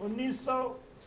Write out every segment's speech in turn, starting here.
1900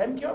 MQ?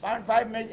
0.5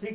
6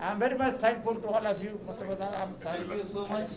I am very much thankful to all of you. Thank you so much,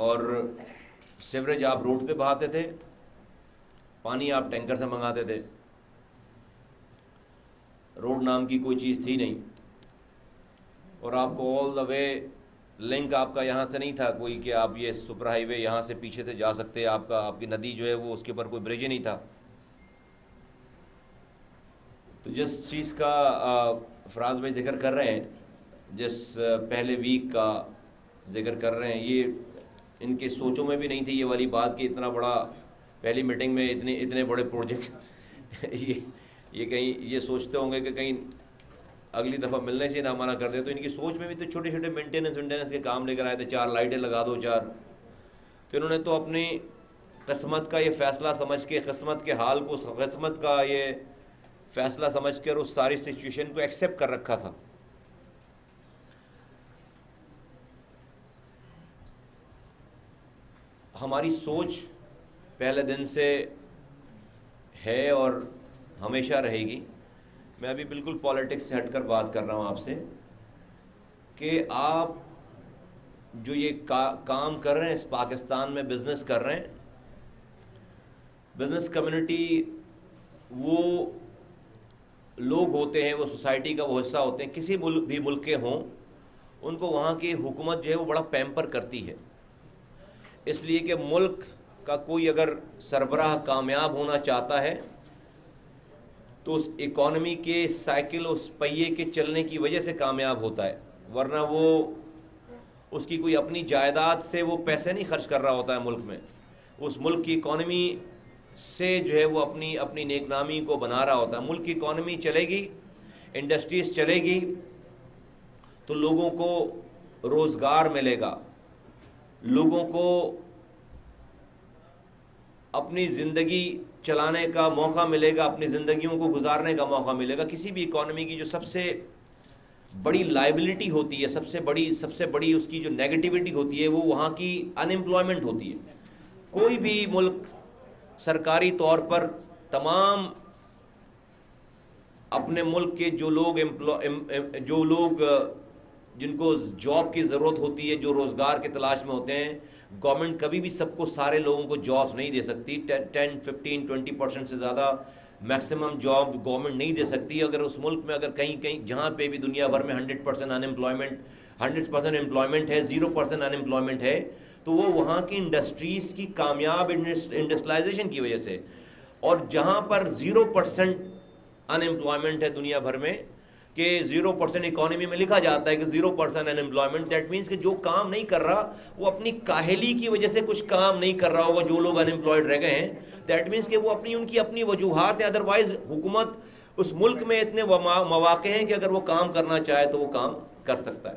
اور sewerage آپ road پہ بہاتے تھے, پانی آپ ٹینکر سے منگاتے تھے, روڈ نام کی کوئی چیز تھی نہیں, اور آپ کو آل دا وے لنک آپ کا یہاں سے نہیں تھا کوئی کہ آپ یہ سپر ہائی وے یہاں سے پیچھے سے جا سکتے, آپ کی ندی جو ہے وہ اس کے اوپر کوئی برج ہی نہیں تھا. تو جس چیز کا فراز بھائی ذکر کر رہے ہیں, جس پہلے ویک کا ذکر کر رہے ہیں, یہ ان کے سوچوں میں بھی نہیں تھی یہ والی بات کہ اتنا بڑا پہلی میٹنگ میں اتنے بڑے پروجیکٹ یہ کہیں یہ سوچتے ہوں گے کہ کہیں اگلی دفعہ ملنے سے نہ منع کر دے. تو ان کی سوچ میں بھی تو چھوٹے چھوٹے مینٹیننس کے کام لے کر آئے تھے, 4 لائٹیں لگا دو 4. تو انہوں نے تو اپنی قسمت کا یہ فیصلہ سمجھ کے, قسمت کے حال کو قسمت کا یہ فیصلہ سمجھ کر اس ساری سچویشن کو ایکسیپٹ کر رکھا تھا. ہماری سوچ پہلے دن سے ہے اور ہمیشہ رہے گی. میں ابھی بالکل پالیٹکس سے ہٹ کر بات کر رہا ہوں آپ سے کہ آپ جو یہ کام کر رہے ہیں اس پاکستان میں, بزنس کر رہے ہیں, بزنس کمیونٹی وہ لوگ ہوتے ہیں, وہ سوسائٹی کا وہ حصہ ہوتے ہیں, کسی بھی ملک کے ہوں, ان کو وہاں کی حکومت جو ہے وہ بڑا پیمپر کرتی ہے. اس لیے کہ ملک کا کوئی اگر سربراہ کامیاب ہونا چاہتا ہے تو اس اکانومی کے سائیکل, اس پہیے کے چلنے کی وجہ سے کامیاب ہوتا ہے, ورنہ وہ اس کی کوئی اپنی جائیداد سے وہ پیسے نہیں خرچ کر رہا ہوتا ہے ملک میں. اس ملک کی اکانومی سے جو ہے وہ اپنی نیک نامی کو بنا رہا ہوتا ہے. ملک کی اکانومی چلے گی, انڈسٹریز چلے گی تو لوگوں کو روزگار ملے گا, لوگوں کو اپنی زندگی چلانے کا موقع ملے گا, اپنی زندگیوں کو گزارنے کا موقع ملے گا. کسی بھی اکانومی کی جو سب سے بڑی لائبلٹی ہوتی ہے, سب سے بڑی اس کی جو نیگیٹیوٹی ہوتی ہے وہ وہاں کی ان ایمپلائمنٹ ہوتی ہے. کوئی بھی ملک سرکاری طور پر تمام اپنے ملک کے جو لوگ جن کو جاب کی ضرورت ہوتی ہے, جو روزگار کے تلاش میں ہوتے ہیں, گورنمنٹ کبھی بھی سب کو سارے لوگوں کو جابس نہیں دے سکتی. 10-15-20% سے زیادہ میکسیمم جاب گورنمنٹ نہیں دے سکتی. اگر اس ملک میں اگر کہیں جہاں پہ بھی دنیا بھر میں 100% امپلائمنٹ ہے, 0% ان امپلائمنٹ ہے, تو وہ وہاں کی انڈسٹریز کی کامیاب انڈسٹریلائزیشن کی وجہ سے. اور جہاں پر 0% ان امپلائمنٹ ہے دنیا بھر میں, کہ 0% اکانومی میں لکھا جاتا ہے کہ 0% ان امپلائمنٹ, دیٹ مینس کہ جو کام نہیں کر رہا وہ اپنی کاہلی کی وجہ سے کچھ کام نہیں کر رہا ہوگا. جو لوگ ان امپلائڈ رہ گئے ہیں, دیٹ مینس کہ وہ ان کی اپنی وجوہات ہیں. ادروائز حکومت اس ملک میں اتنے مواقع ہیں کہ اگر وہ کام کرنا چاہے تو وہ کام کر سکتا ہے.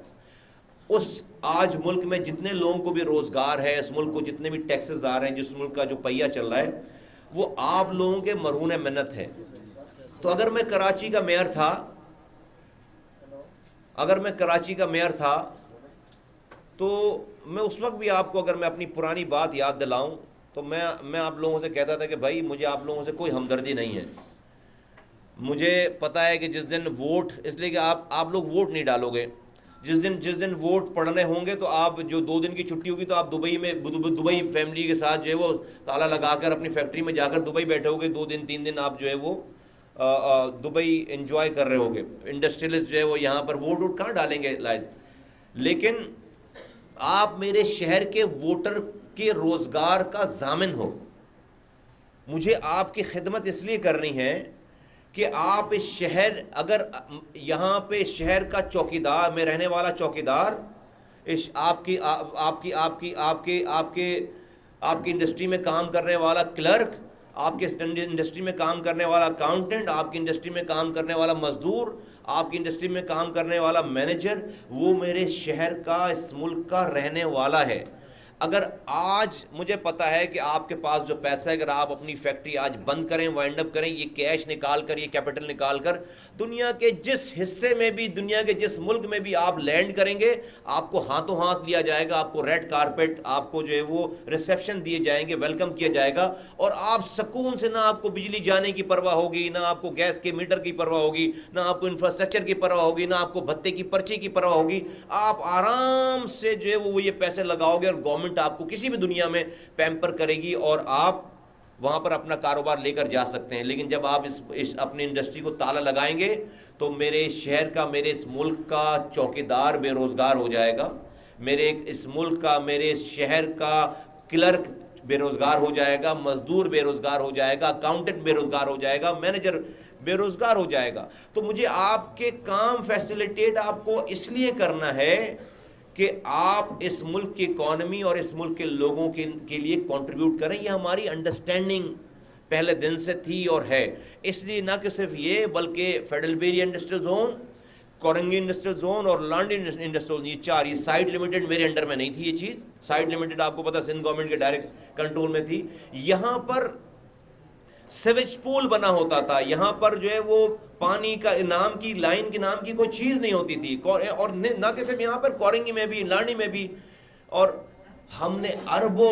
اس آج ملک میں جتنے لوگوں کو بھی روزگار ہے, اس ملک کو جتنے بھی ٹیکسز آ رہے ہیں, جس ملک کا جو پہیہ چل رہا ہے, وہ آپ لوگوں کے مرہون منت ہے. تو اگر میں کراچی کا میئر تھا تو میں اس وقت بھی آپ کو اگر میں اپنی پرانی بات یاد دلاؤں تو میں آپ لوگوں سے کہتا تھا کہ بھائی مجھے آپ لوگوں سے کوئی ہمدردی نہیں ہے. مجھے پتا ہے کہ جس دن ووٹ, اس لیے کہ آپ لوگ ووٹ نہیں ڈالو گے, جس دن ووٹ پڑنے ہوں گے تو آپ جو 2 دن کی چھٹی ہوگی تو آپ دبئی فیملی کے ساتھ جو ہے وہ تالا لگا کر اپنی فیکٹری میں جا کر دبئی بیٹھے ہوگے. 2 دن 3 دن آپ جو ہے وہ دبئی انجوائے کر رہے ہوگے. انڈسٹریلسٹ جو ہے وہ یہاں پر ووٹ کہاں ڈالیں گے لیکن آپ میرے شہر کے ووٹر کے روزگار کا ضامن ہو. مجھے آپ کی خدمت اس لیے کرنی ہے کہ آپ اس شہر, اگر یہاں پہ شہر کا چوکیدار, میں رہنے والا چوکیدار, آپ کی انڈسٹری میں کام کرنے والا کلرک, آپ کی انڈسٹری میں کام کرنے والا اکاؤنٹنٹ, آپ کی انڈسٹری میں کام کرنے والا مزدور, آپ کی انڈسٹری میں کام کرنے والا مینیجر, وہ میرے شہر کا, اس ملک کا رہنے والا ہے. اگر آج مجھے پتا ہے کہ آپ کے پاس جو پیسہ ہے, اگر آپ اپنی فیکٹری آج بند کریں, وائنڈ اپ کریں, یہ کیش نکال کر, یہ کیپٹل نکال کر دنیا کے جس حصے میں بھی, دنیا کے جس ملک میں بھی آپ لینڈ کریں گے, آپ کو ہاتھوں ہاتھ لیا جائے گا, آپ کو ریڈ کارپیٹ, آپ کو جو ہے وہ ریسیپشن دیے جائیں گے, ویلکم کیا جائے گا, اور آپ سکون سے, نہ آپ کو بجلی جانے کی پرواہ ہوگی, نہ آپ کو گیس کے میٹر کی پرواہ ہوگی, نہ آپ کو انفراسٹرکچر کی پرواہ ہوگی, نہ آپ کو بھتے کی پرچی کی پرواہ ہوگی. آپ آرام سے جو ہے وہ یہ پیسے لگاؤ گے اور گورنمنٹ گورنمنٹ آپ کو کسی بھی دنیا میں پیمپر کرے گی اور آپ وہاں پر اپنا کاروبار لے کر جا سکتے ہیں، لیکن جب آپ اس اپنی انڈسٹری کو تالا لگائیں گے تو میرے شہر کا، میرے اس ملک کا چوکیدار بے روزگار ہو جائے گا، میرے اس ملک کا، میرے اس شہر کا کلرک بے روزگار ہو جائے گا، مزدور بے روزگار ہو جائے گا، اکاؤنٹنٹ بے روزگار ہو جائے گا، مینیجر بے روزگار ہو جائے گا۔ تو مجھے آپ کے کام فیسیلیٹیٹ آپ کو اس لیے کرنا ہے کہ آپ اس ملک کی اکانومی اور اس ملک کے لوگوں کے لیے کنٹریبیوٹ کریں۔ یہ ہماری انڈرسٹینڈنگ پہلے دن سے تھی اور ہے، اس لیے نہ کہ صرف یہ بلکہ Federal B Area Industrial Zone, Korangi Industrial Zone اور لانڈی انڈسٹریل زون، یہ چار، یہ سائٹ لمیٹڈ میرے انڈر میں نہیں تھی یہ چیز۔ سائٹ لمیٹڈ آپ کو پتا سندھ گورنمنٹ کے ڈائریکٹ کنٹرول میں تھی۔ یہاں پر سیویج پول بنا ہوتا تھا، یہاں پر جو ہے وہ پانی کا نام کی لائن کے نام کی کوئی چیز نہیں ہوتی تھی، اور نہ کہ صرف یہاں پر کورنگی میں بھی، لانڈی میں بھی، اور ہم نے اربوں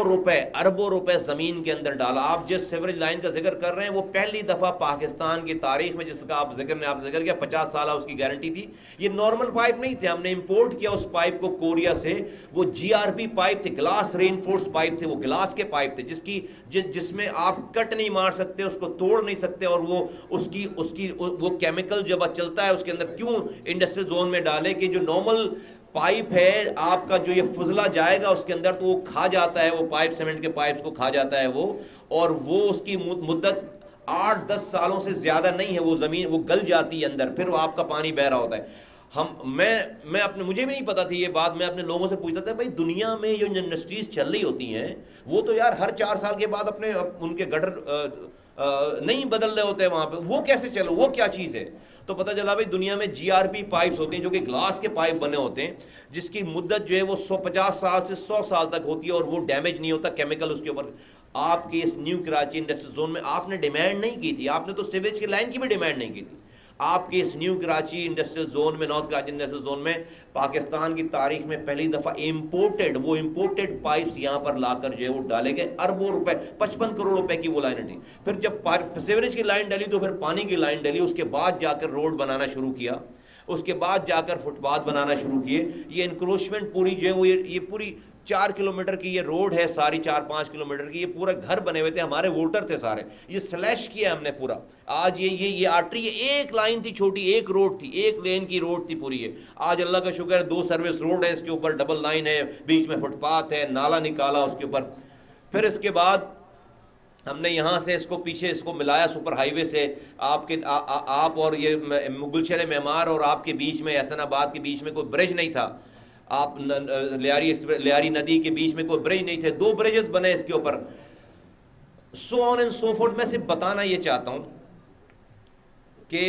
روپے زمین کے اندر ڈالا۔ آپ جس سیوریج لائن کا ذکر کر رہے ہیں وہ پہلی دفعہ پاکستان کی تاریخ میں جس کا آپ ذکر کیا، 50 سالہ اس کی گارنٹی تھی۔ یہ نارمل پائپ نہیں تھے، ہم نے امپورٹ کیا اس پائپ کو کوریا سے، وہ GRP پائپ تھے، گلاس رین فورس پائپ تھے، وہ گلاس کے پائپ تھے جس میں آپ کٹ نہیں مار سکتے، اس کو توڑ نہیں سکتے، اور وہ کیمیکل جب چلتا ہے اس کے اندر کیوں انڈسٹریل زون میں ڈالے کہ جو نارمل پائپ ہے آپ کا جو یہ فضلہ جائے گا اس کے اندر تو وہ کھا جاتا ہے، وہ پائپ سیمنٹ کے پائپس کو کھا جاتا ہے وہ، اور وہ اس کی مدت 8-10 سالوں سے زیادہ نہیں ہے، وہ زمین وہ گل جاتی ہے اندر، پھر وہ آپ کا پانی بہ رہا ہوتا ہے۔ مجھے بھی نہیں پتا تھی یہ بات، میں اپنے لوگوں سے پوچھتا تھا بھائی دنیا میں جو انڈسٹریز چل رہی ہوتی ہیں وہ تو یار ہر 4 سال کے بعد ان کے گٹر نہیں بدل رہے ہوتے ہیں وہاں پہ، وہ کیسے چلو، وہ کیا چیز ہے؟ تو پتہ چلا بھائی دنیا میں GRP پائپس ہوتے ہیں جو کہ گلاس کے پائپ بنے ہوتے ہیں، جس کی مدت جو ہے وہ 150 سال سے 100 سال تک ہوتی ہے، اور وہ ڈیمیج نہیں ہوتا کیمیکل اس کے اوپر۔ آپ کے اس نیو کراچی انڈسٹریل زون میں آپ نے ڈیمانڈ نہیں کی تھی، آپ نے تو سیویج کی لائن کی بھی ڈیمانڈ نہیں کی تھی۔ آپ کے اس نیو کراچی انڈسٹریل زون میں، نارتھ کراچی انڈسٹریل زون میں پاکستان کی تاریخ میں پہلی دفعہ امپورٹڈ پائپس یہاں پر لا کر جو ہے وہ ڈالے گئے، اربوں روپے، 55 کروڑ روپے کی وہ لائن تھی۔ پھر جب سیوریج کی لائن ڈلی تو پھر پانی کی لائن ڈلی، اس کے بعد جا کر روڈ بنانا شروع کیا، اس کے بعد جا کر فٹ پاتھ بنانا شروع کیے۔ یہ انکروچمنٹ پوری جو ہے وہ یہ پوری 4 کلومیٹر کی یہ روڈ ہے، ساری 4-5 کلومیٹر کی، یہ پورا گھر بنے ہوئے تھے، ہمارے ووٹر تھے سارے، یہ سلیش کیا ہم نے پورا۔ آج یہ آرٹری، یہ ایک لائن تھی چھوٹی، ایک روڈ تھی، ایک لین کی روڈ تھی پوری ہے، آج اللہ کا شکر ہے 2 سروس روڈ ہے، اس کے اوپر ڈبل لائن ہے، بیچ میں فٹ پاتھ ہے، نالا نکالا اس کے اوپر۔ پھر اس کے بعد ہم نے یہاں سے اس کو پیچھے اس کو ملایا سپر ہائی وے سے، آپ اور یہ مغل شہر معمار اور آپ کے بیچ میں، احسن آباد کے بیچ میں کوئی برج نہیں تھا، آپ لیاری ندی کے بیچ میں کوئی برج نہیں تھے، 2 برجز بنے اس کے اوپر، سو آن اینڈ سو فورتھ۔ میں صرف بتانا یہ چاہتا ہوں کہ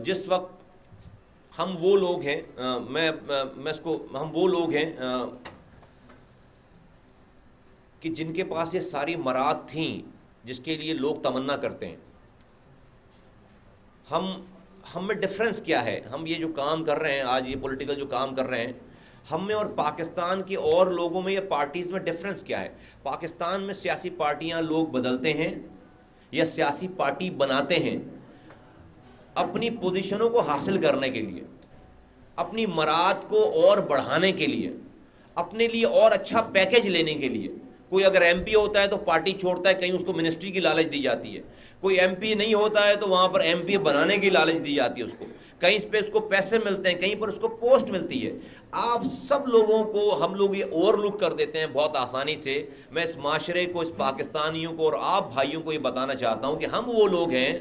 جس وقت ہم وہ لوگ ہیں، ہم وہ لوگ ہیں کہ جن کے پاس یہ ساری مراد تھیں جس کے لیے لوگ تمنا کرتے ہیں، ہم میں ڈفرنس کیا ہے؟ ہم یہ جو کام کر رہے ہیں آج، یہ پولیٹیکل جو کام کر رہے ہیں، ہم میں اور پاکستان کے اور لوگوں میں یا پارٹیز میں ڈفرنس کیا ہے؟ پاکستان میں سیاسی پارٹیاں لوگ بدلتے ہیں یا سیاسی پارٹی بناتے ہیں اپنی پوزیشنوں کو حاصل کرنے کے لیے، اپنی مراد کو اور بڑھانے کے لیے، اپنے لیے اور اچھا پیکیج لینے کے لیے۔ کوئی اگر MP ہوتا ہے تو پارٹی چھوڑتا ہے، کہیں اس کو منسٹری کی لالچ دی جاتی ہے، کوئی MP نہیں ہوتا ہے تو وہاں پر MP بنانے کی لالچ دی جاتی ہے اس کو، کہیں پہ اس کو پیسے ملتے ہیں، کہیں پر اس کو پوسٹ ملتی ہے۔ آپ سب لوگوں کو ہم لوگ یہ اوور لک کر دیتے ہیں بہت آسانی سے۔ میں اس معاشرے کو، اس پاکستانیوں کو اور آپ بھائیوں کو یہ بتانا چاہتا ہوں کہ ہم وہ لوگ ہیں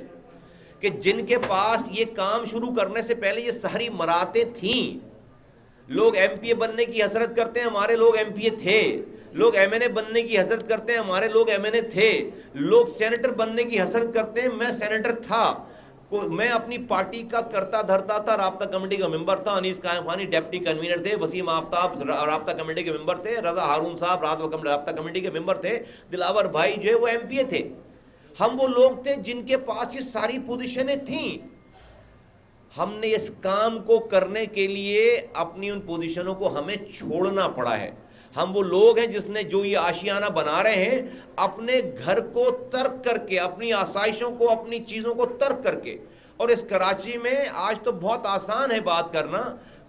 کہ جن کے پاس یہ کام شروع کرنے سے پہلے یہ ساری مراتیں تھیں۔ لوگ MP بننے کی حسرت کرتے ہیں، ہمارے لوگ MP تھے۔ لوگ MNA بننے کی حسرت کرتے ہیں، ہمارے لوگ MNA تھے۔ لوگ سینیٹر بننے کی حسرت کرتے ہیں، میں سینیٹر تھا۔ میں اپنی پارٹی کا کرتا دھرتا تھا، رابطہ کمیٹی کا ممبر تھا، انیس قائم خانی ڈپٹی کنوینر تھے، وسیم آفتاب رابطہ کمیٹی کے ممبر تھے، رضا ہارون صاحب رابطہ کمیٹی کے ممبر تھے، دلاور بھائی جو ہے وہ MP تھے۔ ہم وہ لوگ تھے جن کے پاس یہ ساری پوزیشنیں تھیں۔ ہم نے اس کام کو کرنے کے لیے اپنی ان پوزیشنوں کو ہمیں چھوڑنا پڑا ہے۔ ہم وہ لوگ ہیں جس نے جو یہ آشیانہ بنا رہے ہیں اپنے گھر کو ترک کر کے، اپنی آسائشوں کو، اپنی چیزوں کو ترک کر کے۔ اور اس کراچی میں آج تو بہت آسان ہے بات کرنا،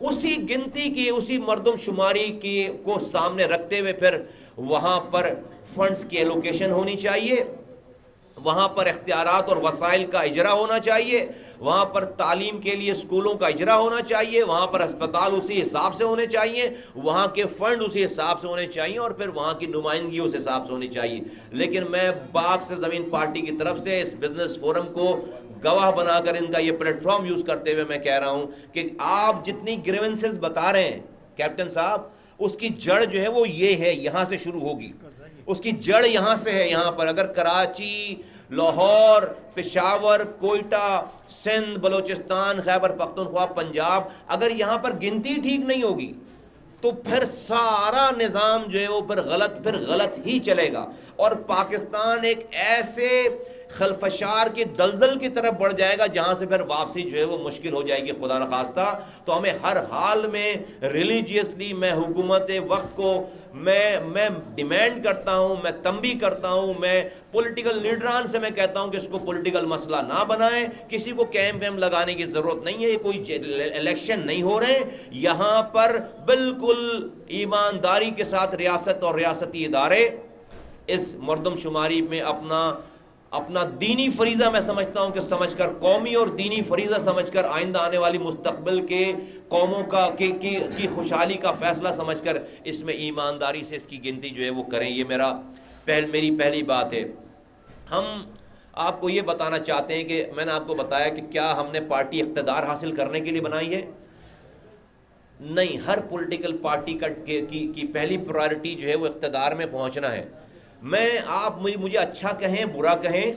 اسی گنتی کی اسی مردم شماری کی کو سامنے رکھتے ہوئے پھر وہاں پر فنڈز کی ایلوکیشن ہونی چاہیے، وہاں پر اختیارات اور وسائل کا اجرا ہونا چاہیے، وہاں پر تعلیم کے لیے اسکولوں کا اجرا ہونا چاہیے، وہاں پر ہسپتال اسی حساب سے ہونے چاہیے، وہاں کے فنڈ اسی حساب سے ہونے چاہیے، اور پھر وہاں کی نمائندگی اس حساب سے ہونی چاہیے۔ لیکن میں باغ سے زمین پارٹی کی طرف سے اس بزنس فورم کو گواہ بنا کر ان کا یہ پلیٹ فارم یوز کرتے ہوئے میں کہہ رہا ہوں کہ آپ جتنی گریونسز بتا رہے ہیں کیپٹن صاحب، اس کی جڑ جو ہے وہ یہ ہے، یہاں سے شروع ہوگی، اس کی جڑ یہاں سے ہے۔ یہاں پر اگر کراچی، لاہور، پشاور، کوئٹہ، سندھ، بلوچستان، خیبر پختونخوا، پنجاب، اگر یہاں پر گنتی ٹھیک نہیں ہوگی تو پھر سارا نظام جو ہے وہ پھر غلط ہی چلے گا، اور پاکستان ایک ایسے خلفشار کی دلدل کی طرف بڑھ جائے گا جہاں سے پھر واپسی جو ہے وہ مشکل ہو جائے گی خدا نخواستہ۔ تو ہمیں ہر حال میں ریلیجیسلی میں حکومت وقت کو میں ڈیمانڈ کرتا ہوں، میں تنبیہ کرتا ہوں، میں پولیٹیکل لیڈران سے میں کہتا ہوں کہ اس کو پولیٹیکل مسئلہ نہ بنائیں، کسی کو کیمپ ویمپ لگانے کی ضرورت نہیں ہے، یہ کوئی الیکشن نہیں ہو رہے ہیں یہاں پر، بالکل ایمانداری کے ساتھ ریاست اور ریاستی ادارے اس مردم شماری میں اپنا دینی فریضہ میں سمجھتا ہوں کہ سمجھ کر، قومی اور دینی فریضہ سمجھ کر، آئندہ آنے والی مستقبل کے قوموں کی خوشحالی کا فیصلہ سمجھ کر اس میں ایمانداری سے اس کی گنتی جو ہے وہ کریں۔ یہ میری پہلی بات ہے۔ ہم آپ کو یہ بتانا چاہتے ہیں کہ میں نے آپ کو بتایا کہ کیا ہم نے پارٹی اقتدار حاصل کرنے کے لیے بنائی ہے؟ نہیں، ہر پولیٹیکل پارٹی کی پہلی پرائرٹی جو ہے وہ اقتدار میں پہنچنا ہے۔ آپ مجھے اچھا کہیں برا کہیں،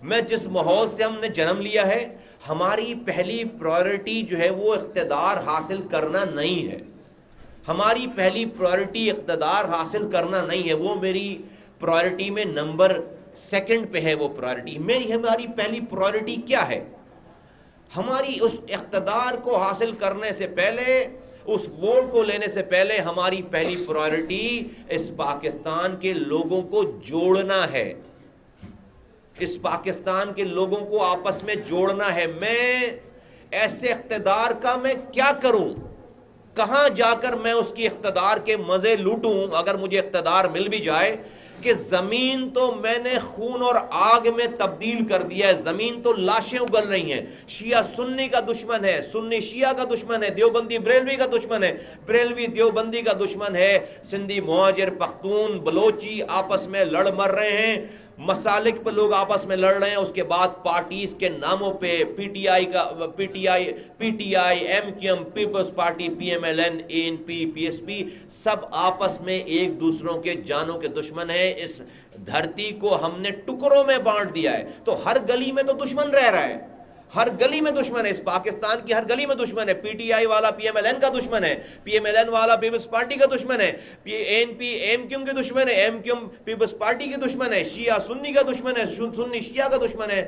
میں جس ماحول سے ہم نے جنم لیا ہے، ہماری پہلی پرائرٹی جو ہے وہ اقتدار حاصل کرنا نہیں ہے۔ ہماری پہلی پرائرٹی اقتدار حاصل کرنا نہیں ہے، وہ میری پرائرٹی میں نمبر 2 پہ ہے وہ پرائرٹی۔ ہماری پہلی پرائرٹی کیا ہے؟ ہماری اس اقتدار کو حاصل کرنے سے پہلے، اس ووٹ کو لینے سے پہلے، ہماری پہلی پرائرٹی اس پاکستان کے لوگوں کو جوڑنا ہے، اس پاکستان کے لوگوں کو آپس میں جوڑنا ہے۔ میں ایسے اقتدار کا میں کیا کروں؟ کہاں جا کر میں اس کی اقتدار کے مزے لوٹوں اگر مجھے اقتدار مل بھی جائے کہ زمین تو میں نے خون اور آگ میں تبدیل کر دیا ہے، زمین تو لاشیں اگل رہی ہیں، شیعہ سنی کا دشمن ہے، سنی شیعہ کا دشمن ہے، دیوبندی بریلوی کا دشمن ہے، بریلوی دیوبندی کا دشمن ہے، سندھی مہاجر پختون بلوچی آپس میں لڑ مر رہے ہیں، مسالک پہ لوگ آپس میں لڑ رہے ہیں، اس کے بعد پارٹیز کے ناموں پہ P T I, M Q M, Peoples Party, P M L N, A N P, P S P, سب آپس میں ایک دوسروں کے جانوں کے دشمن ہیں۔ اس دھرتی کو ہم نے ٹکڑوں میں بانٹ دیا ہے، تو ہر گلی میں تو دشمن رہ رہا ہے، ہر گلی میں دشمن ہے، اس پاکستان کی ہر گلی میں دشمن ہے۔ پی ٹی آئی والا پی ایم ایل این کا دشمن ہے، پی ایم ایل این والا پیپلز پارٹی کا دشمن ہے، A N P M Q M کے دشمن ہے، M Q M Peoples Party کے دشمن ہے، شیعہ سنی کا دشمن ہے، سنی شیعہ کا دشمن ہے،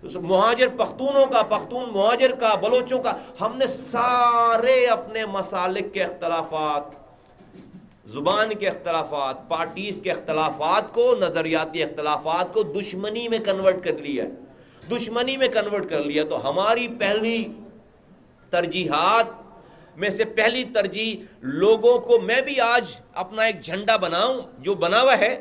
مہاجر پختونوں کا، پختون مہاجر کا، بلوچوں کا۔ ہم نے سارے اپنے مسالک کے اختلافات، زبان کے اختلافات، پارٹیز کے اختلافات کو، نظریاتی اختلافات کو دشمنی میں کنورٹ کر لیا، دشمنی میں کنورٹ کر لیا۔ تو ہماری پہلی ترجیحات میں سے پہلی ترجیح لوگوں کو، میں بھی آج اپنا ایک جھنڈا بناؤں جو بنا ہوا ہے،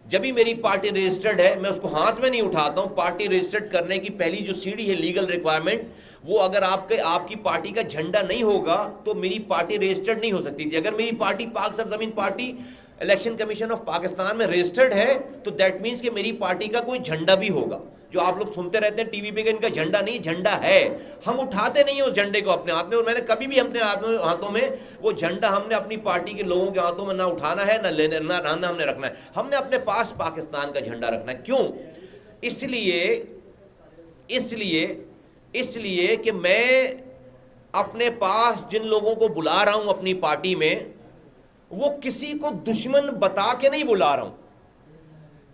جب بھی میری پارٹی رجسٹرڈ ہے میں اس کو ہاتھ میں نہیں اٹھاتا ہوں۔ پارٹی رجسٹرڈ کرنے کی پہلی جو سیڑھی ہے لیگل ریکوائرمنٹ، وہ اگر آپ کی پارٹی کا جھنڈا نہیں ہوگا تو میری پارٹی رجسٹرڈ نہیں ہو سکتی تھی۔ اگر میری پارٹی پاک سرزمین party election commission of Pakistan میں رجسٹرڈ ہے تو دیٹ مینس کہ میری پارٹی کا کوئی جھنڈا بھی ہوگا۔ جو آپ لوگ سنتے رہتے ہیں ٹی وی پہ کہ ان کا جھنڈا نہیں، جھنڈا ہے، ہم اٹھاتے نہیں ہیں اس جھنڈے کو اپنے ہاتھ میں، اور میں نے کبھی بھی اپنے ہاتھوں میں وہ جھنڈا ہم نے اپنی پارٹی کے لوگوں کے ہاتھوں میں نہ اٹھانا ہے، نہ ہم نے رکھنا ہے۔ ہم نے اپنے پاس پاکستان کا جھنڈا رکھنا ہے۔ کیوں؟ اس لیے کہ میں اپنے پاس جن لوگوں کو بلا رہا ہوں اپنی پارٹی میں، وہ کسی کو دشمن بتا کے نہیں بلا رہا ہوں۔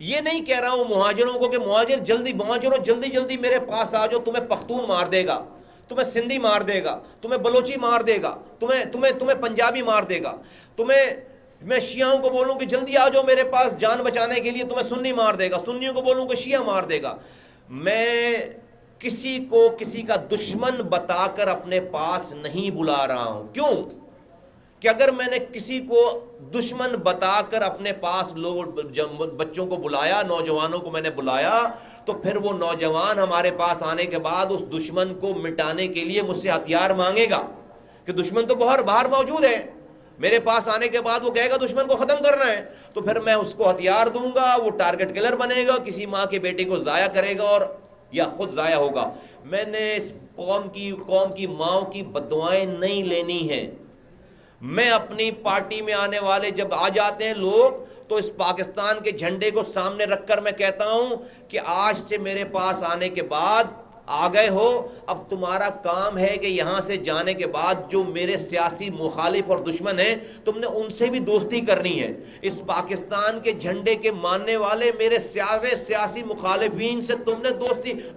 یہ نہیں کہہ رہا ہوں مہاجروں کو کہ مہاجروں جلدی میرے پاس آ جاؤ، تمہیں پختون مار دے گا، تمہیں سندھی مار دے گا، تمہیں بلوچی مار دے گا، تمہیں پنجابی مار دے گا، میں شیعوں کو بولوں کہ جلدی آ جاؤ میرے پاس جان بچانے کے لیے، تمہیں سنی مار دے گا، سنیوں کو بولوں کہ شیعہ مار دے گا۔ میں کسی کو کسی کا دشمن بتا کر اپنے پاس نہیں بلا رہا ہوں. کیوں کہ اگر میں نے کسی کو دشمن بتا کر اپنے پاس بچوں کو بلایا, نوجوانوں کو میں نے بلایا, تو پھر وہ نوجوان ہمارے پاس آنے کے بعد اس دشمن کو مٹانے کے لیے مجھ سے ہتھیار مانگے گا کہ دشمن تو باہر موجود ہے. میرے پاس آنے کے بعد وہ کہے گا دشمن کو ختم کرنا ہے, تو پھر میں اس کو ہتھیار دوں گا, وہ ٹارگٹ کلر بنے گا, کسی ماں کے بیٹے کو ضائع کرے گا اور یا خود ضائع ہوگا. میں نے اس قوم کی ماؤں کی بددعائیں نہیں لینی ہیں. میں اپنی پارٹی میں آنے والے جب آ جاتے ہیں لوگ, تو اس پاکستان کے جھنڈے کو سامنے رکھ کر میں کہتا ہوں کہ آج سے میرے پاس آنے کے بعد آ گئے ہو, اب تمہارا کام ہے کہ یہاں سے جانے کے بعد جو میرے سیاسی مخالف اور دشمن ہیں, تم نے ان سے بھی دوستی کرنی ہے. اس پاکستان کے جھنڈے کے ماننے والے میرے سیاسی مخالفین سے تم نے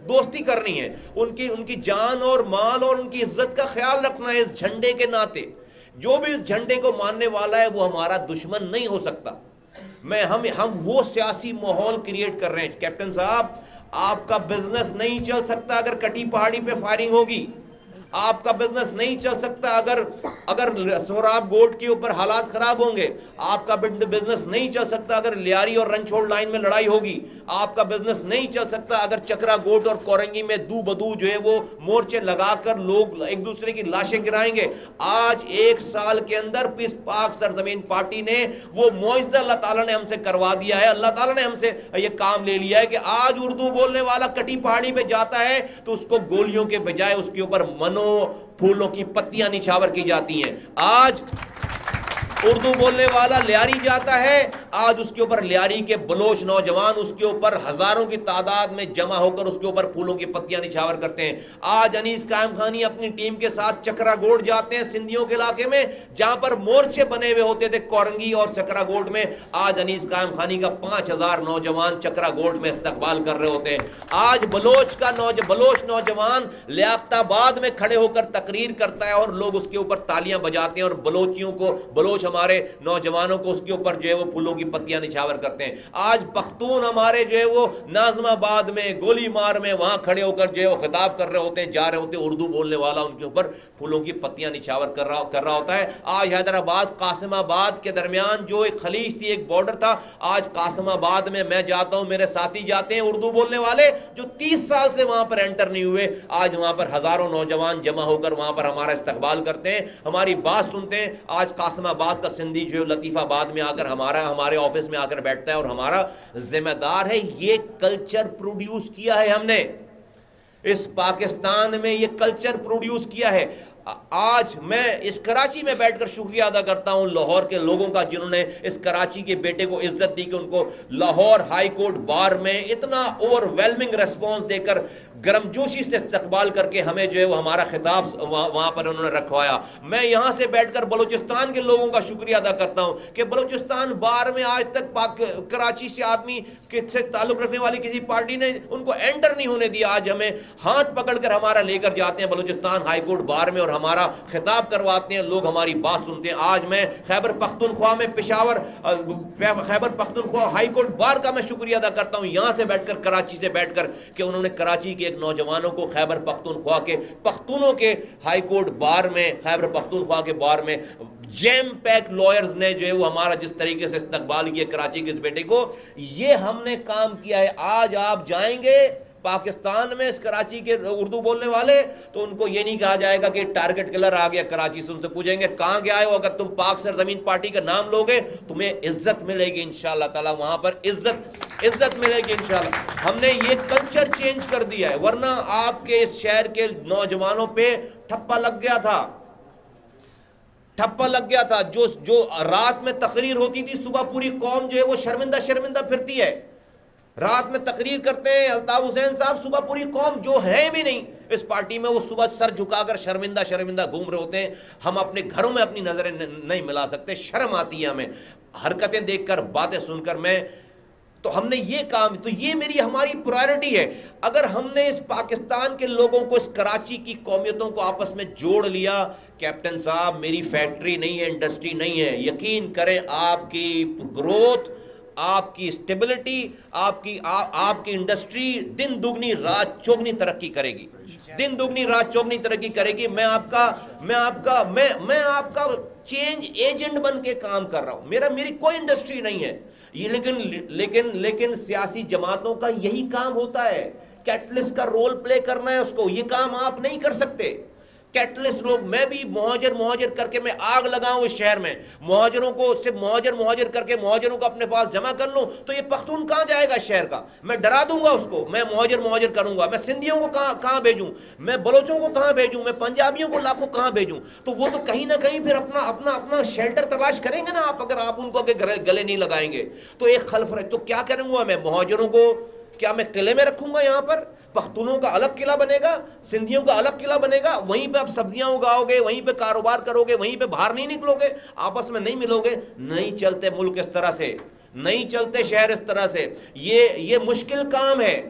دوستی کرنی ہے. ان کی جان اور مال اور ان کی عزت کا خیال رکھنا ہے اس جھنڈے کے ناطے. جو بھی اس جھنڈے کو ماننے والا ہے وہ ہمارا دشمن نہیں ہو سکتا. ہم وہ سیاسی ماحول کریٹ کر رہے ہیں. کیپٹن صاحب, آپ کا بزنس نہیں چل سکتا اگر کٹی پہاڑی پہ فائرنگ ہوگی. آپ کا بزنس نہیں چل سکتا اگر سہراب گوٹ کے اوپر حالات خراب ہوں گے. آپ کا بزنس نہیں چل سکتا اگر لیاری اور رنچھوڑ لائن میں لڑائی ہوگی. آپ کا بزنس نہیں چل سکتا اگر چکرا گوٹ اور کورنگی میں دو بدو جو ہے وہ مورچے لگا کر لوگ ایک دوسرے کی لاشیں گرائیں گے. آج 1 سال کے اندر اس پاک سرزمین پارٹی نے وہ معجزہ اللہ تعالیٰ نے ہم سے کروا دیا ہے. اللہ تعالیٰ نے ہم سے یہ کام لے لیا ہے کہ آج اردو بولنے والا کٹی پہاڑی پہ جاتا ہے تو اس کو گولیوں کے بجائے اس کے اوپر پھولوں کی پتیاں نچھاور کی جاتی ہیں. آج اردو بولنے والا لیاری جاتا ہے, آج اس کے اوپر لیاری کے بلوچ نوجوان اس کے اوپر ہزاروں کی تعداد میں جمع ہو کر اس کے اوپر پھولوں کی پتیاں نچھاور کرتے ہیں. آج انیس قائم خانی اپنی ٹیم کے ساتھ چکرا گوٹ جاتے ہیں, سندھیوں کے علاقے میں جہاں پر مورچے بنے ہوئے ہوتے تھے کورنگی اور چکرا گوٹ میں. آج انیس قائم خانی کا 5000 نوجوان چکرا گوٹ میں استقبال کر رہے ہوتے ہیں. آج بلوچ نوجوان لیاقت آباد میں کھڑے ہو کر تقریر کرتا ہے اور لوگ اس کے اوپر تالیاں بجاتے ہیں اور بلوچ ہمارے نوجوانوں کو اس کے اوپر جو ہے وہ پھولوں کی پتیاں نچھاور کرتے ہیں. آج پختون ہمارے جو ہے وہ ناظم آباد میں گولی مار میں وہاں کھڑے ہو کر جو ہے وہ خطاب کر رہے ہوتے ہیں, جا رہے ہوتے ہیں, اردو بولنے والا ان کے اوپر پھولوں کی پتیاں نچھاور کر رہا ہوتا ہے. آج حیدرآباد قاسم آباد کے درمیان جو ایک خلیج تھی, ایک بارڈر تھا, آج قاسم آباد میں جاتا ہوں, میرے ساتھی جاتے ہیں اردو بولنے والے جو 30 سال سے وہاں پر انٹر نہیں ہوئے, آج وہاں پر ہزاروں نوجوان جمع ہو کر وہاں پر ہمارا استقبال کرتے ہیں, ہماری بات سنتے ہیں. آج قاسم آباد کا سندھی جو لطیف آباد میں آ کر ہمارے آفس میں آ کر بیٹھتا ہے اور ہمارا ذمہ دار ہے. یہ کلچر پروڈیوس کیا ہے ہم نے اس پاکستان میں, یہ کلچر پروڈیوس کیا ہے. آج میں اس کراچی میں بیٹھ کر شکریہ ادا کرتا ہوں لاہور کے لوگوں کا جنہوں نے اس کراچی کے بیٹے کو عزت دی کہ ان کو لاہور ہائی کورٹ بار میں اتنا اوور ویلمنگ ریسپانس دے کر گرم جوشی سے استقبال کر کے ہمیں جو ہے وہ ہمارا خطاب وہاں پر انہوں نے رکھوایا. میں یہاں سے بیٹھ کر بلوچستان کے لوگوں کا شکریہ ادا کرتا ہوں کہ بلوچستان بار میں آج تک کراچی سے آدمی سے تعلق رکھنے والی کسی پارٹی نے ان کو انٹر نہیں ہونے دیا. آج ہمیں ہاتھ پکڑ کر ہمارا لے کر جاتے ہیں بلوچستان ہائی کورٹ بار میں اور ہمارا خطاب کرواتے ہیں, لوگ ہماری بات سنتے ہیں. آج میں خیبر پختونخوا میں Khyber Pakhtunkhwa high court bar کا میں شکریہ ادا کرتا ہوں یہاں سے بیٹھ کر, کراچی سے بیٹھ کر, کہ انہوں نے کراچی کے ایک نوجوانوں کو خیبر پختونخوا کے پختونوں کے ہائی کورٹ بار میں, خیبر پختونخوا کے بار میں جیم پیک لائرز نے جو ہے وہ ہمارا جس طریقے سے استقبال کیا کراچی کے اس بیٹے کو, یہ ہم نے کام کیا ہے. آج آپ جائیں گے پاکستان میں اس کراچی کے اردو بولنے والے تو ان کو یہ نہیں کہا جائے گا کہ ٹارگٹ کلر آ گیا کراچی سے. ان سے پوچھیں گے کہاں گیا ہو, اگر تم پاک سرزمین پارٹی کا نام لوگے تمہیں عزت ملے گی انشاءاللہ تعالی, وہاں پر عزت ملے گی انشاءاللہ. ہم نے یہ کلچر چینج کر دیا ہے, ورنہ آپ کے اس شہر کے نوجوانوں پہ ٹھپا لگ گیا تھا. جو رات میں تقریر ہوتی تھی, صبح پوری قوم جو ہے وہ شرمندہ پھرتی ہے, رات میں تقریر کرتے ہیں الطاف حسین صاحب, صبح پوری قوم جو ہیں بھی نہیں اس پارٹی میں وہ صبح سر جھکا کر شرمندہ گھوم رہے ہوتے ہیں. ہم اپنے گھروں میں اپنی نظریں نہیں ملا سکتے, شرم آتی ہے ہمیں حرکتیں دیکھ کر, باتیں سن کر. تو ہم نے یہ کام, تو یہ ہماری پرائرٹی ہے. اگر ہم نے اس پاکستان کے لوگوں کو, اس کراچی کی قومیتوں کو آپس میں جوڑ لیا, کیپٹن صاحب میری فیکٹری نہیں ہے, انڈسٹری نہیں ہے, یقین کریں آپ کی گروتھ, آپ کی اسٹیبلٹی، آپ کی انڈسٹری دن دگنی رات چوگنی ترقی کرے گی، دن دگنی رات چوگنی ترقی کرے گی۔ میں آپ کا چینج ایجنٹ بن کے کام کر رہا ہوں، میری کوئی انڈسٹری نہیں ہے یہ، لیکن سیاسی جماعتوں کا یہی کام ہوتا ہے، کیٹلسٹ کا رول پلے کرنا ہے اس کو، یہ کام آپ نہیں کر سکتے۔ کیٹلسٹ لوگ، میں بھی مہاجر کر کے میں آگ لگاؤں اس شہر میں، مہاجروں کو صرف مہاجر کر کے مہاجروں کو اپنے پاس جمع کر لوں تو یہ پختون کہاں جائے گا شہر کا؟ میں ڈرا دوں گا اس کو، میں مہاجر کروں گا، میں سندھیوں کو کہاں بھیجوں، میں بلوچوں کو کہاں بھیجوں، میں پنجابیوں کو لاکھوں کہاں بھیجوں؟ تو وہ تو کہیں نہ کہیں پھر اپنا شیلٹر تلاش کریں گے نا آپ، اگر آپ ان کو گلے نہیں لگائیں گے تو ایک خلف رہے۔ تو کیا کروں گا میں مہاجروں کو؟ کیا میں قلعے میں رکھوں گا؟ یہاں پر پختونوں کا الگ قلعہ بنے گا، سندھیوں کا الگ قلعہ بنے گا، وہیں پہ آپ سبزیاں اگاؤ گے، وہیں پہ کاروبار کرو گے، وہیں پہ باہر نہیں نکلو گے، آپس میں نہیں ملو گے؟ نہیں چلتے ملک اس طرح سے، نہیں چلتے شہر اس طرح سے۔ یہ مشکل کام ہے،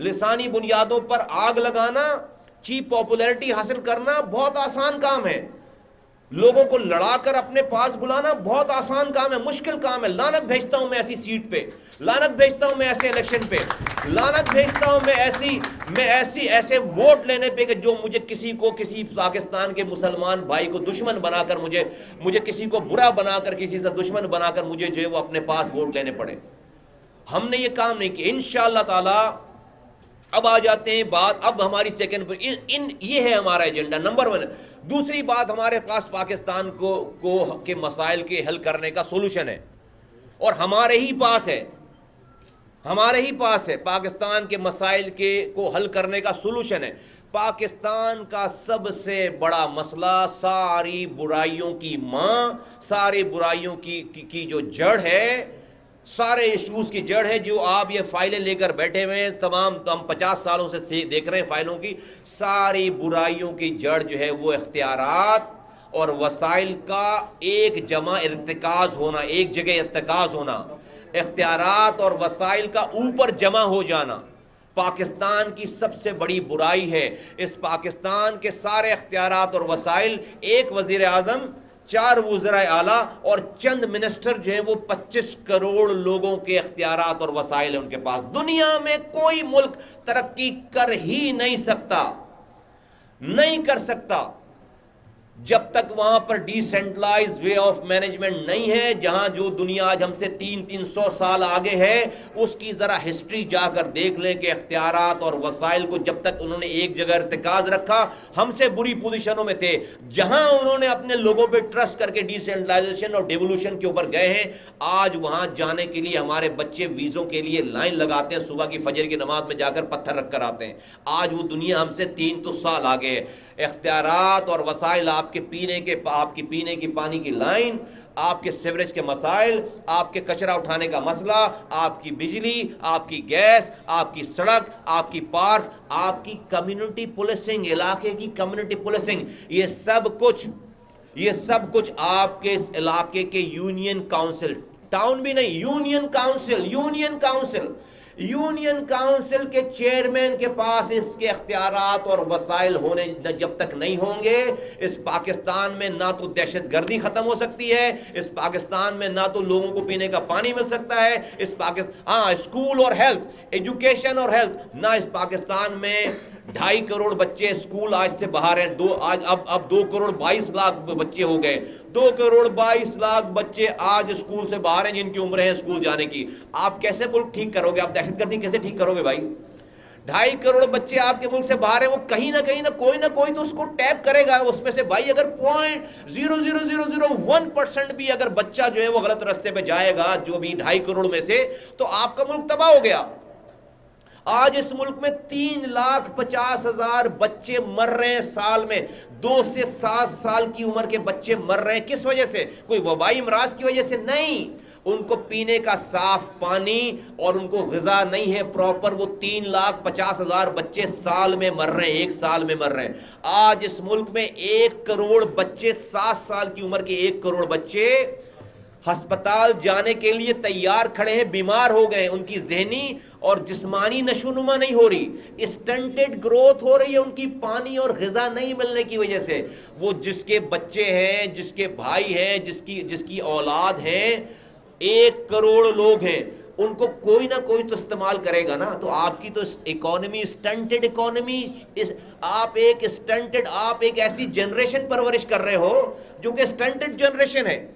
لسانی بنیادوں پر آگ لگانا، چیپ پاپولیرٹی حاصل کرنا بہت آسان کام ہے، لوگوں کو لڑا کر اپنے پاس بلانا بہت آسان کام ہے، مشکل کام ہے۔ لعنت بھیجتا ہوں میں ایسی سیٹ پہ، لعنت بھیجتا ہوں میں ایسے الیکشن پہ، لعنت بھیجتا ہوں میں ایسے ووٹ لینے پہ کہ جو مجھے کسی پاکستان کے مسلمان بھائی کو دشمن بنا کر مجھے کسی کو برا بنا کر، کسی سے دشمن بنا کر مجھے جو ہے وہ اپنے پاس ووٹ لینے پڑے۔ ہم نے یہ کام نہیں کیا انشاءاللہ تعالی۔ اب آ جاتے ہیں بات، اب ہماری سیکنڈ یہ ہے ہمارا ایجنڈا نمبر 1۔ دوسری بات، ہمارے پاس پاکستان کے مسائل کے حل کرنے کا سولوشن ہے، اور ہمارے ہی پاس ہے پاکستان کے مسائل کو حل کرنے کا سولوشن ہے۔ پاکستان کا سب سے بڑا مسئلہ، ساری برائیوں کی ماں، ساری برائیوں کی جو جڑ ہے، سارے ایشوز کی جڑ ہے، جو آپ یہ فائلیں لے کر بیٹھے ہوئے ہیں، تمام ہم 50 سالوں سے دیکھ رہے ہیں فائلوں کی، ساری برائیوں کی جڑ جو ہے وہ اختیارات اور وسائل کا ایک جمع ارتکاز ہونا، ایک جگہ ارتکاز ہونا، اختیارات اور وسائل کا اوپر جمع ہو جانا پاکستان کی سب سے بڑی برائی ہے۔ اس پاکستان کے سارے اختیارات اور وسائل، ایک وزیر اعظم، 4 وزراء اعلیٰ اور چند منسٹر جو ہیں وہ 25 کروڑ لوگوں کے اختیارات اور وسائل ہیں ان کے پاس۔ دنیا میں کوئی ملک ترقی کر ہی نہیں سکتا جب تک وہاں پر decentralize way of management نہیں ہے۔ جہاں جو دنیا آج ہم سے 300 سال آگے ہے، اس کی ذرا ہسٹری جا کر دیکھ لیں کہ اختیارات اور وسائل کو جب تک انہوں نے ایک جگہ ارتکاز رکھا، ہم سے بری پوزیشنوں میں تھے۔ جہاں انہوں نے اپنے لوگوں پہ ٹرسٹ کر کے ڈی سینٹرلائزیشن اور ڈیولوشن کے اوپر گئے ہیں، آج وہاں جانے کے لیے ہمارے بچے ویزوں کے لیے لائن لگاتے ہیں، صبح کی فجر کی نماز میں جا کر پتھر رکھ کر آتے ہیں۔ آج وہ دنیا ہم سے 300 سال آگے ہے۔ اختیارات اور وسائل، آپ کی پینے کی پانی کی لائن، آپ کے سیوریج کے مسائل، آپ کے کچرا اٹھانے کا مسئلہ، آپ کی بجلی، آپ کی گیس، آپ کی سڑک، آپ کی پارک، آپ کی کمیونٹی پولیسنگ، علاقے کی کمیونٹی پولیسنگ، یہ سب کچھ آپ کے اس علاقے کے یونین کاؤنسل، ٹاؤن بھی نہیں، یونین کاؤنسل کے چیئرمین کے پاس اس کے اختیارات اور وسائل ہونے جب تک نہیں ہوں گے، اس پاکستان میں نہ تو دہشت گردی ختم ہو سکتی ہے، اس پاکستان میں نہ تو لوگوں کو پینے کا پانی مل سکتا ہے، اسکول اور ہیلتھ، ایجوکیشن اور ہیلتھ، نہ اس پاکستان میں 2.5 کروڑ بچے اسکول آج سے باہر ہیں، اب 2 کروڑ 22 لاکھ بچے ہو گئے، 2 کروڑ 22 لاکھ بچے آج اسکول سے باہر ہیں جن کی عمریں ہیں اسکول جانے کی۔ آپ کیسے ملک ٹھیک کرو گے؟ آپ دہشت گردی کیسے ٹھیک کرو گے بھائی؟ 2.5 کروڑ بچے آپ کے ملک سے باہر ہیں، وہ کہیں نہ کوئی تو اس کو ٹیپ کرے گا۔ اس میں سے بھائی اگر 0.00001% بھی اگر بچہ جو ہے وہ غلط راستے پہ جائے گا، جو بھی 2.5 کروڑ میں سے، تو آپ کا ملک تباہ ہو گیا۔ آج اس ملک میں 3,50,000 بچے مر رہے ہیں سال میں، 2 سے 7 سال کی عمر کے بچے مر رہے ہیں۔ کس وجہ سے؟ کوئی وبائی امراض کی وجہ سے نہیں، ان کو پینے کا صاف پانی اور ان کو غذا نہیں ہے پراپر۔ وہ 3,50,000 بچے سال میں مر رہے ہیں، 1 سال میں مر رہے ہیں۔ آج اس ملک میں 1 کروڑ بچے، 7 سال کی عمر کے 1 کروڑ بچے ہسپتال جانے کے لیے تیار کھڑے ہیں، بیمار ہو گئے، ان کی ذہنی اور جسمانی نشوونما نہیں ہو رہی، اسٹنٹڈ گروتھ ہو رہی ہے ان کی، پانی اور غذا نہیں ملنے کی وجہ سے۔ وہ جس کے بچے ہیں، جس کے بھائی ہیں، جس کی اولاد ہیں، 1 کروڑ لوگ ہیں, ان کو کوئی نہ کوئی تو استعمال کرے گا نا. تو آپ کی تو اکانومی اسٹنٹڈ اکانومی, آپ ایک ایسی جنریشن پرورش کر رہے ہو جو کہ اسٹنٹڈ جنریشن ہے,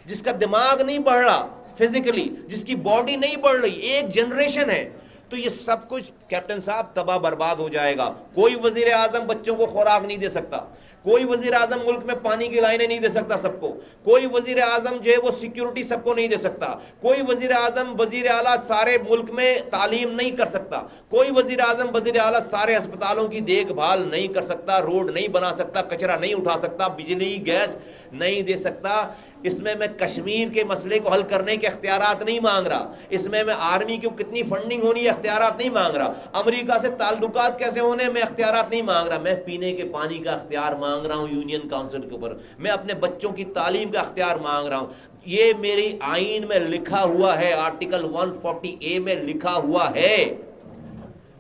جس کا دماغ نہیں بڑھ رہا فزیکلی, جس کی باڈی نہیں بڑھ رہی, ایک جنریشن ہے. تو یہ سب کچھ کیپٹن صاحب تباہ برباد ہو جائے گا. کوئی وزیر اعظم بچوں کو خوراک نہیں دے سکتا, کوئی وزیر اعظم ملک میں پانی کی لائنیں نہیں دے سکتا سب کو, کوئی وزیر اعظم جو ہے وہ سیکیورٹی سب کو نہیں دے سکتا, کوئی وزیر اعظم وزیر اعلیٰ سارے ملک میں تعلیم نہیں کر سکتا, کوئی وزیر اعظم وزیر اعلیٰ سارے ہسپتالوں کی دیکھ بھال نہیں کر سکتا, روڈ نہیں بنا سکتا, کچرا نہیں اٹھا سکتا, بجلی گیس نہیں دے سکتا. اس میں کشمیر کے مسئلے کو حل کرنے کے اختیارات نہیں مانگ رہا, اس میں آرمی کی کتنی فنڈنگ ہونی ہے اختیارات نہیں مانگ رہا, امریکہ سے تعلقات کیسے ہونے میں اختیارات نہیں مانگ رہا, میں پینے کے پانی کا اختیار مانگ رہا ہوں یونین کاؤنسل کے اوپر, میں اپنے بچوں کی تعلیم کا اختیار مانگ رہا ہوں. یہ میری آئین میں لکھا ہوا ہے, آرٹیکل 140A میں لکھا ہوا ہے.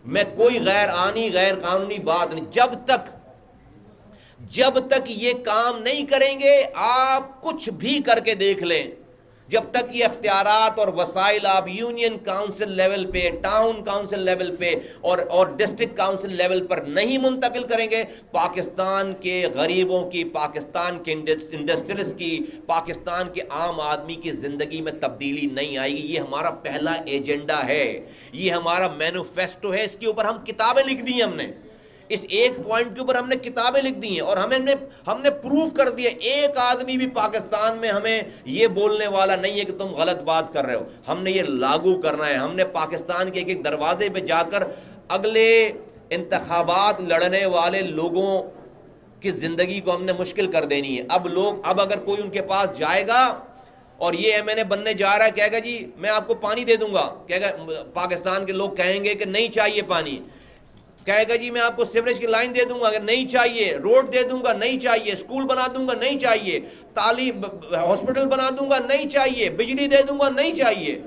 میں کوئی غیر آئینی غیر قانونی بات نہیں, جب تک یہ کام نہیں کریں گے آپ کچھ بھی کر کے دیکھ لیں, جب تک یہ اختیارات اور وسائل آپ یونین کاؤنسل لیول پہ, ٹاؤن کاؤنسل لیول پہ اور ڈسٹرکٹ کاؤنسل لیول پر نہیں منتقل کریں گے, پاکستان کے غریبوں کی, پاکستان کے انڈسٹریلسٹ کی, پاکستان کے عام آدمی کی زندگی میں تبدیلی نہیں آئے گی. یہ ہمارا پہلا ایجنڈا ہے, یہ ہمارا مینیفیسٹو ہے, اس کے اوپر ہم کتابیں لکھ دی ہیں, ہم نے اس ایک پوائنٹ کے اوپر ہم نے کتابیں لکھ دی ہیں, اور ہم نے پروف کر دیا. ایک آدمی بھی پاکستان میں ہمیں یہ بولنے والا نہیں ہے کہ تم غلط بات کر رہے ہو. ہم نے یہ لاگو کرنا ہے. ہم نے پاکستان کے ایک دروازے پہ جا کر اگلے انتخابات لڑنے والے لوگوں کی زندگی کو ہم نے مشکل کر دینی ہے. اب اگر کوئی ان کے پاس جائے گا اور یہ MNA بننے جا رہا ہے, کہے گا جی میں آپ کو پانی دے دوں گا, کہے گا پاکستان کے لوگ کہیں گے کہ نہیں چاہیے پانی, کہے گا جی میں آپ کو سیوریج کی لائن دے دوں گا, اگر نہیں چاہیے, روڈ دے دوں گا, نہیں چاہیے, اسکول بنا دوں گا, نہیں چاہیے, تعلیم ہاسپٹل بنا دوں گا, نہیں چاہیے, بجلی دے دوں گا, نہیں چاہیے,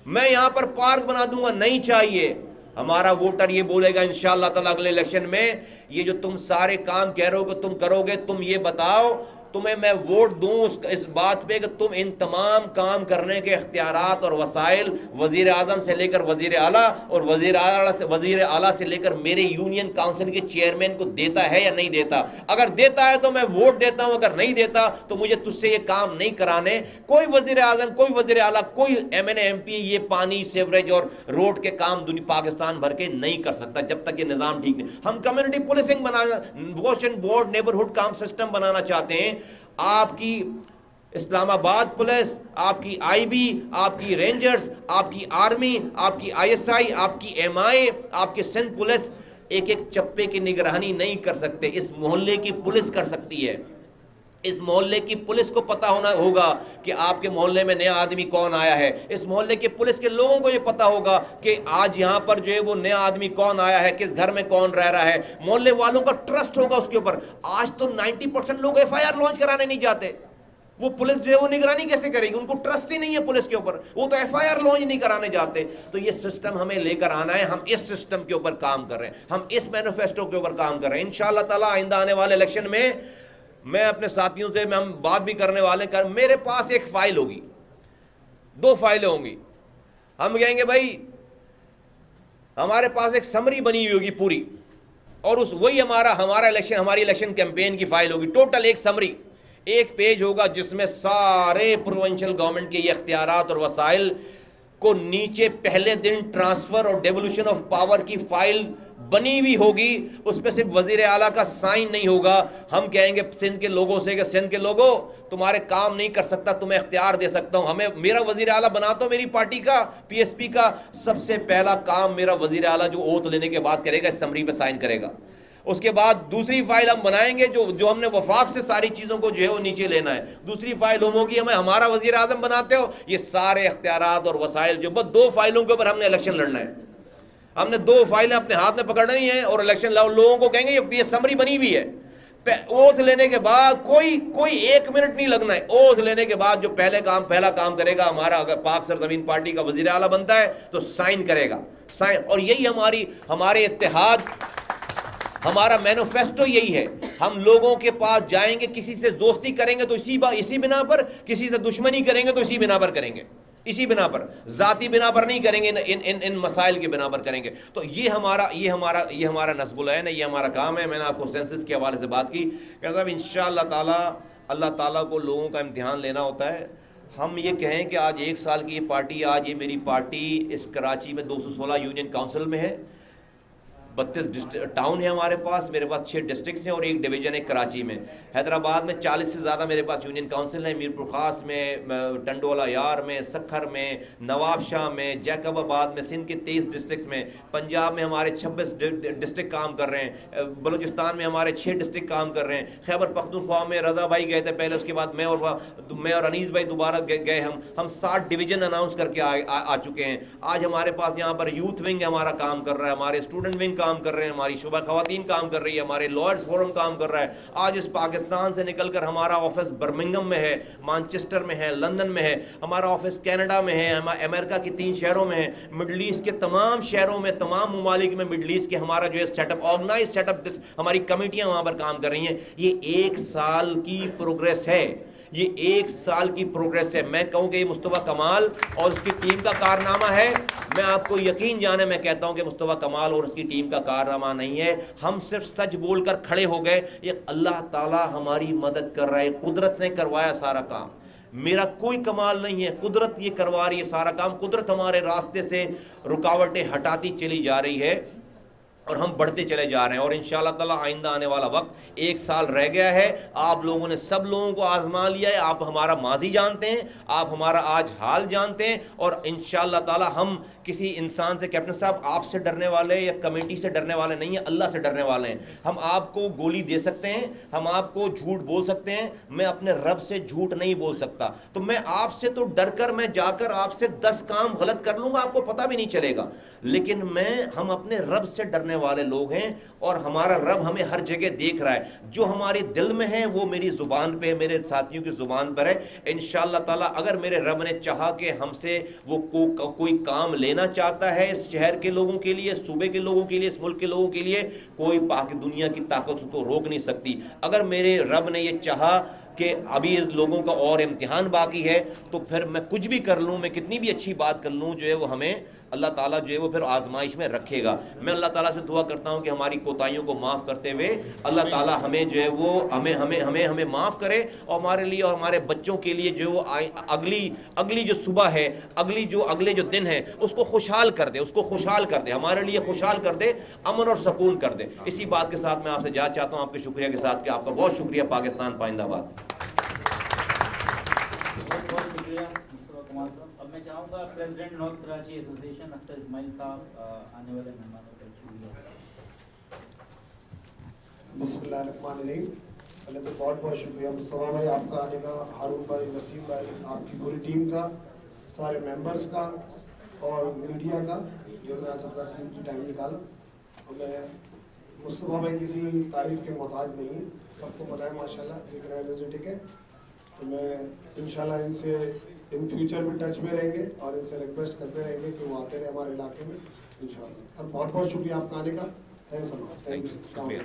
میں یہاں پر پارک بنا دوں گا, نہیں چاہیے. ہمارا ووٹر یہ بولے گا انشاءاللہ تعالی اگلے الیکشن میں, یہ جو تم سارے کام کہہ رہے ہو کہ تم کرو گے, تم یہ بتاؤ تمہیں میں ووٹ دوں اس بات پہ کہ تم ان تمام کام کرنے کے اختیارات اور وسائل وزیر اعظم سے لے کر وزیر اعلیٰ اور وزیر اعلیٰ سے لے کر میرے یونین کاؤنسل کے چیئرمین کو دیتا ہے یا نہیں دیتا. اگر دیتا ہے تو میں ووٹ دیتا ہوں, اگر نہیں دیتا تو مجھے تجھ سے یہ کام نہیں کرانے. کوئی وزیر اعظم, کوئی وزیر اعلیٰ, کوئی MNA MP یہ پانی, سیوریج اور روڈ کے کام پاکستان بھر کے نہیں کر سکتا جب تک یہ نظام ٹھیک نہیں. ہم کمیونٹی پولیسنگ بنانا, واش اینڈ بورڈ نیبرہڈ کام سسٹم بنانا چاہتے ہیں. آپ کی اسلام آباد پولیس, آپ کی IB, آپ کی رینجرز, آپ کی آرمی, آپ کی ISI, آپ کی MI, آپ کی سندھ پولیس ایک چپے کی نگرانی نہیں کر سکتے. اس محلے کی پولیس کر سکتی ہے. اس محلے کی پولیس کو پتہ ہونا ہوگا کہ آپ کے محلے میں نیا آدمی کون آیا ہے. اس محلے کے پولیس کے لوگوں کو یہ پتہ ہوگا کہ آج یہاں پر جو ہے وہ نیا آدمی کون آیا ہے, کس گھر میں کون رہ رہا ہے. محلے والوں کا ٹرسٹ ہوگا اس کے اوپر. آج تو 90% لوگ FIR لانچ کرانے نہیں جاتے. وہ پولیس جو ہے وہ نگرانی کیسے کرے گی, ان کو ٹرسٹ ہی نہیں ہے پولیس کے اوپر, وہ تو FIR لانچ نہیں کرانے جاتے. تو یہ سسٹم ہمیں لے کر آنا ہے. ہم اس سسٹم کے اوپر کام کر رہے ہیں, ہم اس مینیفیسٹو کے اوپر کام کر رہے ہیں. انشاءاللہ تعالی آئندہ آنے والے الیکشن میں میں اپنے ساتھیوں سے ہم بات بھی کرنے والے ہیں. میرے پاس ایک فائل ہوگی, 2 فائلیں ہوں گی. ہم کہیں گے بھائی ہمارے پاس ایک سمری بنی ہوئی ہوگی پوری, اور وہی ہماری الیکشن کیمپین کی فائل ہوگی. ٹوٹل ایک سمری, ایک پیج ہوگا جس میں سارے پروونشل گورنمنٹ کے یہ اختیارات اور وسائل کو نیچے پہلے دن ٹرانسفر اور ڈیولوشن آف پاور کی فائل بنی ہوئی ہوگی. اس پہ صرف وزیر اعلیٰ کا سائن نہیں ہوگا. ہم کہیں گے سندھ کے لوگوں سے کہ سندھ کے لوگوں تمہارے کام نہیں کر سکتا, تمہیں اختیار دے سکتا ہوں. ہمیں میرا وزیر اعلیٰ بنا تو میری پارٹی کا PSP کا سب سے پہلا کام میرا وزیر اعلیٰ جو اوتھ لینے کے بعد کرے گا اس سمری پہ سائن کرے گا. اس کے بعد دوسری فائل ہم بنائیں گے جو ہم نے وفاق سے ساری چیزوں کو جو ہے وہ نیچے لینا ہے. دوسری فائل ہم ہوگی ہمیں ہمارا وزیر اعظم بناتے ہو, یہ سارے اختیارات اور وسائل جو بس 2 فائلوں کے اوپر ہم نے الیکشن لڑنا ہے. ہم نے 2 فائلیں اپنے ہاتھ میں پکڑنی ہیں اور الیکشن لوگوں کو کہیں گے یہ سمری بنی ہوئی ہے. اوتھ لینے کے بعد کوئی 1 منٹ نہیں لگنا ہے. اوتھ لینے کے بعد جو پہلا کام کرے گا ہمارا, اگر پاک سرزمین پارٹی کا وزیر اعلیٰ بنتا ہے تو سائن کرے گا, سائن. اور یہی ہمارے اتحاد, ہمارا مینیفیسٹو یہی ہے ہم لوگوں کے پاس جائیں گے, کسی سے دوستی کریں گے تو اسی بنا پر, کسی سے دشمنی کریں گے تو اسی بنا پر کریں گے, اسی بنا پر, ذاتی بنا پر نہیں کریں گے, ان مسائل کے بنا پر کریں گے. تو یہ ہمارا نصب العین ہے, یہ ہمارا کام ہے. میں نے آپ کو سینسس کے حوالے سے بات کی کہ صاحب انشاءاللہ تعالیٰ اللہ تعالیٰ کو لوگوں کا امتحان لینا ہوتا ہے. ہم یہ کہیں کہ آج 1 سال کی یہ پارٹی, آج یہ میری پارٹی اس کراچی میں 216 یونین کاؤنسل میں ہے, 32 ٹاؤن ہے ہمارے پاس, میرے پاس 6 ڈسٹرکٹس ہیں اور 1 ڈویژن ہے کراچی میں. حیدرآباد میں 40 سے زیادہ میرے پاس یونین کاؤنسل ہیں, میرپور خاص میں, ٹنڈولا یار میں, سکھر میں, نواب شاہ میں, جیکب آباد میں, سندھ کے 23 ڈسٹرکٹس میں, پنجاب میں ہمارے 26 ڈسٹرکٹ کام کر رہے ہیں, بلوچستان میں ہمارے 6 ڈسٹرکٹ کام کر رہے ہیں, خیبر پختونخوا میں رضا بھائی گئے تھے پہلے, اس کے بعد میں اور انیس بھائی دوبارہ گئے. ہم 60 ڈویژن اناؤنس کر کے آ چکے ہیں. آج ہمارے پاس یہاں پر یوتھ ونگ ہمارا کام کر رہا ہے, ہمارے اسٹوڈنٹ ونگ کام کر رہے ہیں, ہماری شعبہ خواتین کام کر رہی ہے, ہمارے لائرز فورم کام کر رہا ہے. آج اس پاکستان سے نکل کر ہمارا آفس برمنگم میں ہے, مانچسٹر میں ہے, لندن میں ہے, ہمارا آفس کینیڈا میں ہے, امریکہ کی 3 شہروں میں ہے, مڈل ایسٹ کے تمام شہروں میں, تمام ممالک میں مڈل ایسٹ کے ہمارا جو ہے set up, organize set up, ہماری کمیٹیاں وہاں پر کام کر رہی ہیں. یہ 1 سال کی پروگریس ہے, یہ 1 سال کی پروگریس ہے. میں کہوں کہ یہ مصطفیٰ کمال اور اس کی ٹیم کا کارنامہ ہے. میں آپ کو یقین جانے میں کہتا ہوں کہ مصطفیٰ کمال اور اس کی ٹیم کا کارنامہ نہیں ہے. ہم صرف سچ بول کر کھڑے ہو گئے. یہ اللہ تعالیٰ ہماری مدد کر رہا ہے, قدرت نے کروایا سارا کام, میرا کوئی کمال نہیں ہے, قدرت یہ کروا رہی ہے سارا کام. قدرت ہمارے راستے سے رکاوٹیں ہٹاتی چلی جا رہی ہے اور ہم بڑھتے چلے جا رہے ہیں. اور انشاءاللہ تعالیٰ آئندہ آنے والا وقت 1 سال رہ گیا ہے. آپ لوگوں نے سب لوگوں کو آزما لیا ہے, آپ ہمارا ماضی جانتے ہیں, آپ ہمارا آج حال جانتے ہیں, اور انشاءاللہ تعالیٰ ہم کسی انسان سے, کیپٹن صاحب آپ سے ڈرنے والے یا کمیٹی سے ڈرنے والے نہیں ہیں, اللہ سے ڈرنے والے ہیں. ہم آپ کو گولی دے سکتے ہیں, ہم آپ کو جھوٹ بول سکتے ہیں, میں اپنے رب سے جھوٹ نہیں بول سکتا. تو میں آپ سے تو ڈر کر میں جا کر آپ سے 10 کام غلط کر لوں گا, آپ کو پتہ بھی نہیں چلے گا. لیکن ہم اپنے رب سے ڈرنے والے لوگ ہیں, اور ہمارا رب ہمیں ہر جگہ دیکھ رہا ہے. جو ہمارے دل میں ہے وہ میری زبان پہ, میرے ساتھیوں کی زبان پر ہے. انشاءاللہ تعالیٰ اگر میرے رب نے چاہا کہ ہم سے وہ کوئی کام لینا چاہتا ہے اس شہر کے لوگوں کے لیے, اس صوبے کے لوگوں کے لیے, اس ملک کے لوگوں کے لیے, کوئی دنیا کی طاقت اس کو روک نہیں سکتی. اگر میرے رب نے یہ چاہا کہ ابھی اس لوگوں کا اور امتحان باقی ہے, تو پھر میں کچھ بھی کر لوں, میں کتنی بھی اچھی بات کر لوں, جو ہے وہ ہمیں اللہ تعالیٰ جو ہے وہ پھر آزمائش میں رکھے گا. میں اللہ تعالیٰ سے دعا کرتا ہوں کہ ہماری کوتاہیوں کو معاف کرتے ہوئے اللہ تعالیٰ ہمیں جو ہے وہ ہمیں معاف کرے, اور ہمارے لیے اور ہمارے بچوں کے لیے جو وہ اگلی جو صبح ہے, اگلے جو دن ہے, اس کو خوشحال کر دے, اس کو خوشحال کر دے, ہمارے لیے خوشحال کر دے, امن اور سکون کر دے. اسی بات کے ساتھ میں آپ سے جانا چاہتا ہوں, آپ کے شکریہ کے ساتھ, کہ آپ کا بہت شکریہ. پاکستان پائندہ باد. بہت شکریہ مصطفیٰ کمال صاحب. اب میں چاہوں گا president North Karachi association Akhtar Ismail صاحب آنے والے مہمانوں کا شکریہ. بسم اللہ الرحمن الرحیم. پہلے تو بہت شکریہ مصطفیٰ بھائی آپ کا آنے کا, ہارون بھائی, وسیم بھائی, آپ کی پوری ٹیم کا, سارے ممبرس کا, اور میڈیا کا, جو نے آج اپنا ٹائم نکالا. اور میں مصطفیٰ بھائی کسی تعریف کے محتاج نہیں ہیں, سب کو پتہ ہے ماشاءاللہ کتنا انرجیٹک ہے. تو میں انشاءاللہ ان سے ان فیوچر میں ٹچ میں رہیں گے, اور ان سے ریکویسٹ کرتے رہیں گے کہ وہ آتے رہے ہمارے علاقے میں انشاءاللہ. اور بہت شکریہ آپ کا آنے کا. تھینکس. Thank you.